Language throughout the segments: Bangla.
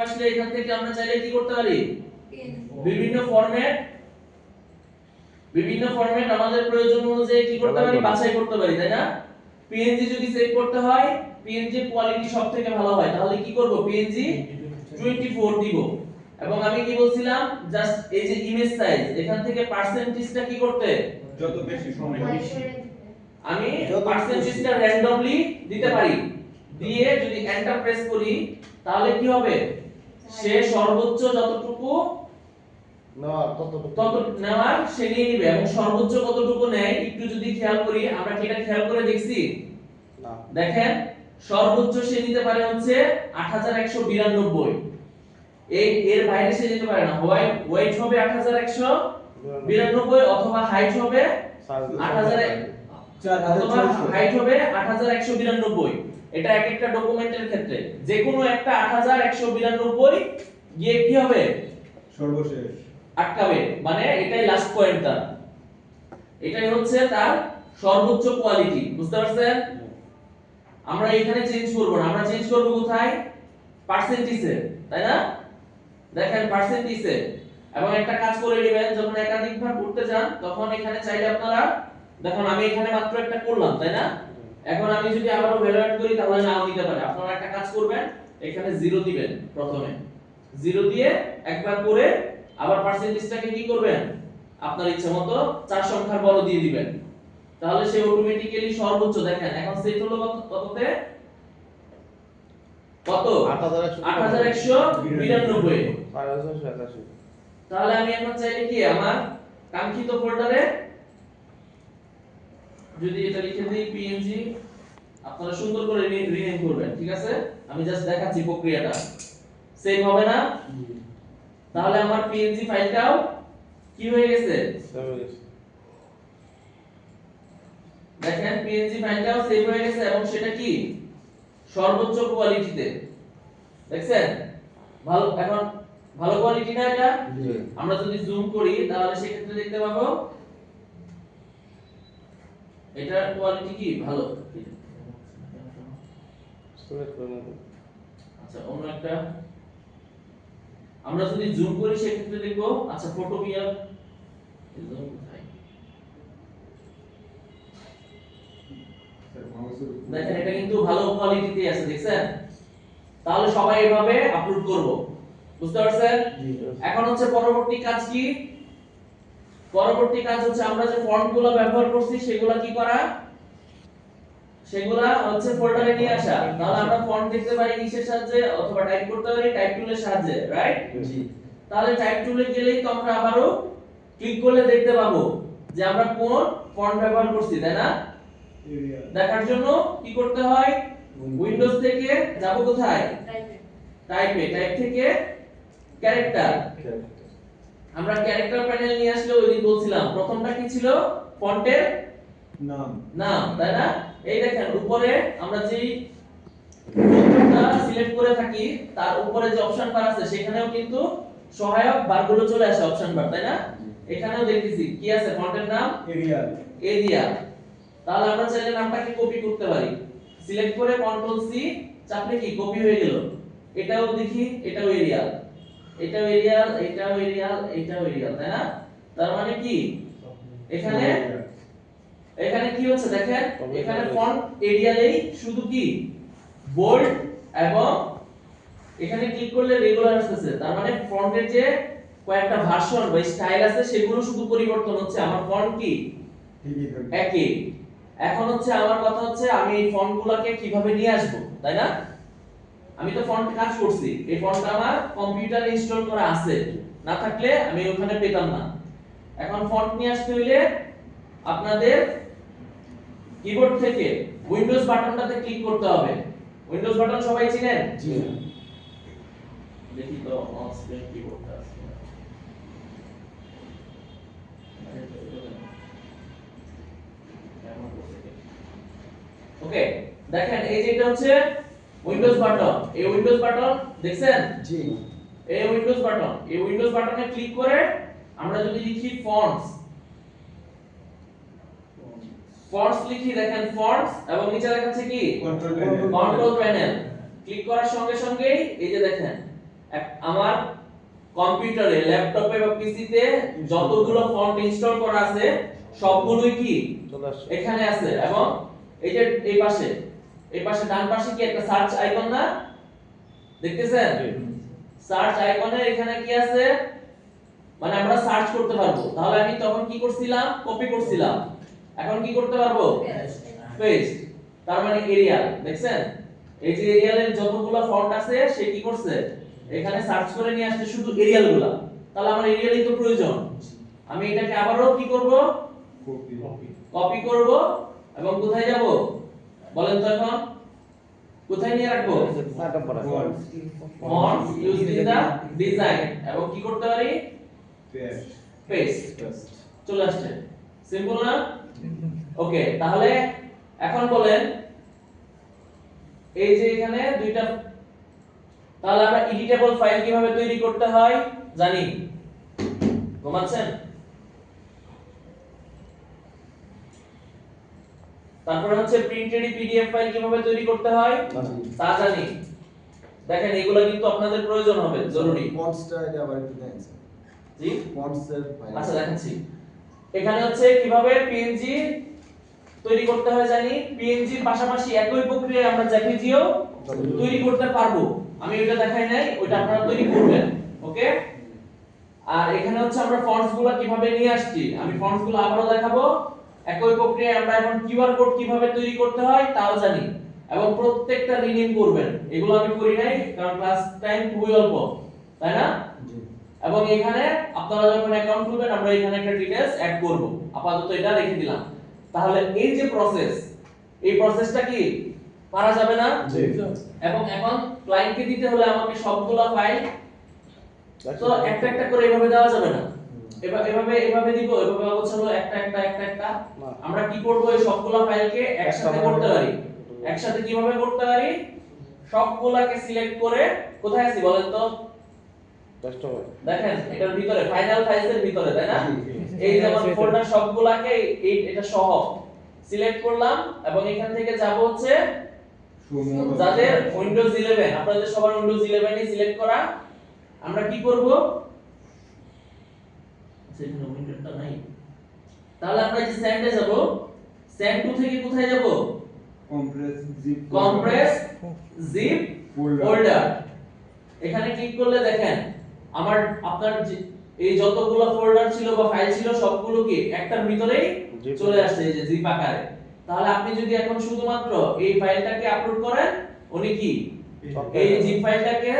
আসলে এখান থেকে আমরা চাইলে কি করতে পারি বিভিন্ন ফরম্যাট আমাদের প্রয়োজন অনুযায়ী কি করতে পারি বাছাই করতে পারি, তাই না? পিএনজি যদি সেভ করতে হয়, পিএনজি কোয়ালিটি সবথেকে ভালো হয়, তাহলে কি করব পিএনজি 24 দিব। এবং আমি কি বলছিলাম, জাস্ট এই যে ইমেজ সাইজ এখান থেকে পার্সেন্টেজটা কি করতে যত বেশি সময় বেশি আমি পার্সেন্টেজটা র‍্যান্ডমলি দিতে পারি, দিয়ে যদি এন্টার প্রেস করি তাহলে কি হবে, সে সর্বোচ্চ যতটুকু নেওয়ার সে নিয়ে নিবে। এবং সর্বোচ্চ কতটুকু নেয় একটু যদি খেয়াল করি, আমরা কি এটা খেয়াল করে দেখছি না? দেখেন সর্বোচ্চ সে নিতে পারে হচ্ছে 8192, এর বাইরে সে যেতে পারে না। ওয়েট হবে 8192 অথবা হাইট হবে 8192। এটা এক একটা ডকুমেন্টের ক্ষেত্রে যে কোনো একটা 8192 গিয়ে কি হবে সর্বশেষ আটকাবে, মানে এটাই লাস্ট পয়েন্ট তার, এটাই হচ্ছে তার সর্বোচ্চ কোয়ালিটি। বুঝতে পারছেন? আমরা এখানে চেঞ্জ করব না, আমরা চেঞ্জ করব কোথায়, পার্সেন্টেজে, তাই না? দেখেন পার্সেন্টেজে। এবং একটা কাজ করে নেবেন, যখন একাধিকবার করতে যান তখন এখানে চাইলে আপনারা দেখুন আমি এখানে মাত্র একটা করলাম, তাই না? এখন আমি যদি আবারও ভ্যালুয়েট করি তাহলে নাও নিতে পারে। আপনারা একটা কাজ করবেন, এখানে 0 দিবেন, প্রথমে 0 দিয়ে একবার করে আবার পার্সেন্টেজটাকে কি করবেন আপনার ইচ্ছা মতো 4 সংখ্যার বড় দিয়ে দিবেন, তাহলে সে অটোমেটিক্যালি সর্বোচ্চ দেখেন এখন সেট হলো কততে, কত 8192। তাহলে আমি এখন চাইলে কি আমার কাঙ্ক্ষিত ফোল্ডারে যদি এটা লিখে দিই পিএনজি, আপনারা সুন্দর করে রিনেম করবেন, ঠিক আছে? আমি জাস্ট দেখাচ্ছি প্রক্রিয়াটা, সেভ হবে না? তাহলে আমার পিএনজি ফাইলটাও কি হয়ে গেছে, দেখেন পিএনজি ফাইলটাও সেভ হয়ে গেছে এবং সেটা কি সর্বোচ্চ কোয়ালিটিতে, দেখছেন? ভালো, এখন ভালো কোয়ালিটি না এটা? আমরা যদি জুম করি তাহলে সেক্ষেত্রে দেখতে পাবো এটার কোয়ালিটি কি ভালো। আচ্ছা অন্য একটা আমরা যদি জুম করি সেক্ষেত্রে দেখবো, আচ্ছা ফটোপিয়ার জুম কোথায়, দেখেন এটা কিন্তু ভালো কোয়ালিটিতে আছে, দেখছেন? তাহলে সবাই এভাবে আপলোড করব, বুঝতে পারছেন? এখন হচ্ছে পরবর্তী কাজ কি, পরবর্তী কাজ হচ্ছে আমরা যে ফন্টগুলো ব্যবহার করছি সেগুলা কি করা, সেগুলা হচ্ছে ফোল্ডারে নিয়ে আসা। তাহলে আমরা ফন্ট দেখতে পারি কিসের সাহায্যে, অথবা টাইপ করতে পারি টাইপ টুলের সাহায্যে, রাইট? জি। তাহলে টাইপ টুলে গেলেই তো আমরা আবারো ক্লিক করলে দেখতে পাবো যে আমরা কোন ফন্ট ব্যবহার করছি, তাই না? দেখার জন্য কি করতে হয়, উইন্ডোজ থেকে যাব কোথায়, টাইপে, টাইপ থেকে ক্যারেক্টার। আমরা ক্যারেক্টার প্যানেল নিয়ে আসলে ওইদিন বলছিলাম প্রথমটা কি ছিল, ফন্টের নাম, নাম, তাই না? এই দেখেন উপরে আমরা যেই ফন্টটা সিলেক্ট করে থাকি তার উপরে যে অপশন বার আছে সেখানেও কিন্তু সহায়ক বারগুলো চলে আসে, অপশন বার, তাই না? এখানেও দেখতেছি কি আছে, ফন্টের নাম এরিয়াল, এরিয়াল। তাহলে আমরা চাইলে নামটাকে কপি করতে পারি, সিলেক্ট করে কন্ট্রোল সি চাপলে কি কপি হয়ে গেল। এটাও দেখি, এটাও এরিয়াল, এটাও এরিয়াল, এটাও এরিয়াল, এটাও এরিয়াল, তাই না? তার মানে কি এখানে এখানে কি হচ্ছে দেখেন, এখানে ফন্ট এরিয়ালেই শুধু কি বোল্ড এবং এখানে ক্লিক করলে রেগুলার আসছে, তার মানে ফন্টের যে কয়েকটা ভার্সন বা স্টাইল আছে সেগুলো শুধু পরিবর্তন হচ্ছে, আমার ফন্ট কি একই। এখন হচ্ছে আমার কথা হচ্ছে আমি এই ফন্টগুলোকে কিভাবে নিয়ে আসব, তাই না? আমি তো ফন্ট কাজ করছি, এই ফন্টটা আমার কম্পিউটারে ইনস্টল করা আছে, না থাকলে আমি ওখানে পেতাম না। এখন ফন্ট নিয়ে আসতে হইলে আপনাদের কিবোর্ড থেকে উইন্ডোজ বাটনটাতে ক্লিক করতে হবে। উইন্ডোজ বাটন সবাই চিনেন? জি। দেখি তো অন স্ক্রিন কিবোর্ডটা আছে। ওকে, দেখেন এই যে এটা হচ্ছে উইন্ডোজ বাটন, এই উইন্ডোজ বাটন দেখছেন? জি। এই উইন্ডোজ বাটন, এই উইন্ডোজ বাটনে ক্লিক করে আমরা যদি লিখি ফন্টস, ফন্টস লিখি, দেখেন ফন্টস এবং নিচে দেখাচ্ছে কি কন্ট্রোল প্যানেল। ক্লিক করার সঙ্গে সঙ্গেই এই যে দেখেন আমার কম্পিউটারে, ল্যাপটপে বা পিসিতে যতগুলো ফন্ট ইনস্টল করা আছে সবগুলোই কি চলে আসছে। এখানে আছে। এবং এই যে এই পাশে ডান পাশে কি একটা সার্চ আইকন না দেখতেছেন? সার্চ আইকনের এখানে কি আছে, মানে আমরা সার্চ করতে পারবো। তাহলে আমি তখন কি করছিলাম, কপি করছিলাম, এখন কি করতে পারবো, পেস্ট। তার মানে এরিয়াল, দেখছেন এই যে এরিয়ালের যতগুলো ফন্ট আছে সে কি করছে, এখানে সার্চ করে নিয়ে আসছে শুধু এরিয়ালগুলো। তাহলে আমার এরিয়ালই তো প্রয়োজন। আমি এটাকে আবারও কি করব, কপি করব এবং কোথায় যাব বলেন তো, এখন কোথায় নিয়ে রাখবো, সাইডটা পড়া। Font use in the design, এবং কি করতে পারি, পেস্ট। চলে আসছে, সিম্পল না? ওকে, তাহলে এখন বলেন এই যে এখানে দুইটা, তাহলে আমরা এডিটেবল ফাইল কিভাবে তৈরি করতে হয় জানি, ঘুমাচ্ছেন? তারপর হচ্ছে প্রিন্টেড পিডিএফ ফাইল কিভাবে তৈরি করতে হয় তা জানি। দেখেন এগুলো কিন্তু আপনাদের প্রয়োজন হবে, জরুরি। ফন্টসটা এটা আবার একটু দেন স্যার। জি ফন্টসের ফাইল আচ্ছা দেখাচ্ছি। এখানে হচ্ছে কিভাবে পিএনজি তৈরি করতে হয় জানি। পিএনজির পাশাপাশি একই প্রক্রিয়ায় আমরা জেপিজিও তৈরি করতে পারবো। আমি ওটা দেখাই নাই, ওটা আপনারা তৈরি করবেন। ওকে, আর এখানে হচ্ছে আমরা ফন্টস গুলো কিভাবে নিয়ে আসছি, আমি ফন্টস গুলো আবারও দেখাবো। একই প্রক্রিয়ায় আমরা এখন কিউআর কোড কিভাবে তৈরি করতে হয় তাও জানি, এবং প্রত্যেকটা রিনেম করবেন। এগুলো আমি করি নাই কারণ ক্লাস টাইম খুবই অল্প, তাই না? এবং এখানে আপনারা যখন অ্যাকাউন্ট খুলবেন আমরা এখানে একটা ডিটেইলস অ্যাড করব, আপাতত এটা রেখে দিলাম। তাহলে এই যে প্রসেস, এই প্রসেসটা কি পারা যাবে না? এবং এখন ক্লায়েন্টকে দিতে হলে আমাকে সবগুলা ফাইল তো একটা একটা করে এভাবে দেওয়া যাবে না। এভাবে দিব, এভাবে অবশ্য হলো একটা একটা একটা একটা। আমরা কি করব, এই সবগুলা ফাইলকে একসাথে করতে পারি। একসাথে কিভাবে করতে পারি, সবগুলাকে সিলেক্ট করে, কোথায় আছি বলেন তো, কাস্টমার দেখেন এটার ভিতরে ফাইনাল ফাইলসের ভিতরে, তাই না? এই যেমন ফোল্ডার সবগুলাকে এটা সহ সিলেক্ট করলাম, এবং এখান থেকে যাব হচ্ছে যাদের উইন্ডোজ 11, আপনাদের সবার উইন্ডোজ 11 ই সিলেক্ট করা। আমরা কি করব, সেখানে উইন্ডোটা নাই, তাহলে আমরা এই সেন্ডে যাব। সেন্ড টু থেকে কোথায় যাব, কম্প্রেস জিপ ফোল্ডার। এখানে ক্লিক করলে দেখেন আমার আপনার এই যতগুলো ফোল্ডার ছিল বা ফাইল ছিল সবগুলো কি একটার ভিতরেই চলে আসছে, এই যে জিপ আকারে। তাহলে আপনি যদি এখন শুধুমাত্র এই ফাইলটাকে আপলোড করেন, উনি কি এই জিপ ফাইলটাকে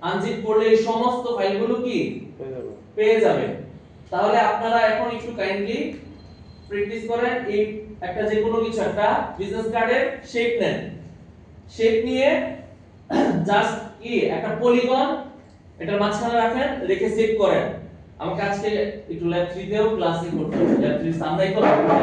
আনজিপ করলে এই সমস্ত ফাইলগুলো কি পেয়ে যাবে। তাহলে আপনারা এখন একটু কাইন্ডলি প্র্যাকটিস করেন। এই একটা যে কোনো কিছু একটা বিজনেস কার্ডের শেপ নেন, শেপ নিয়ে জাস্ট কি একটা পলিগন এটার মাঝখানে রাখেন, রেখে সেভ করেন। আমাকে আজকে একটু ল্যাব 3 তেও ক্লাসে করতে হবে, ল্যাব 3 সামনেই করতে হবে।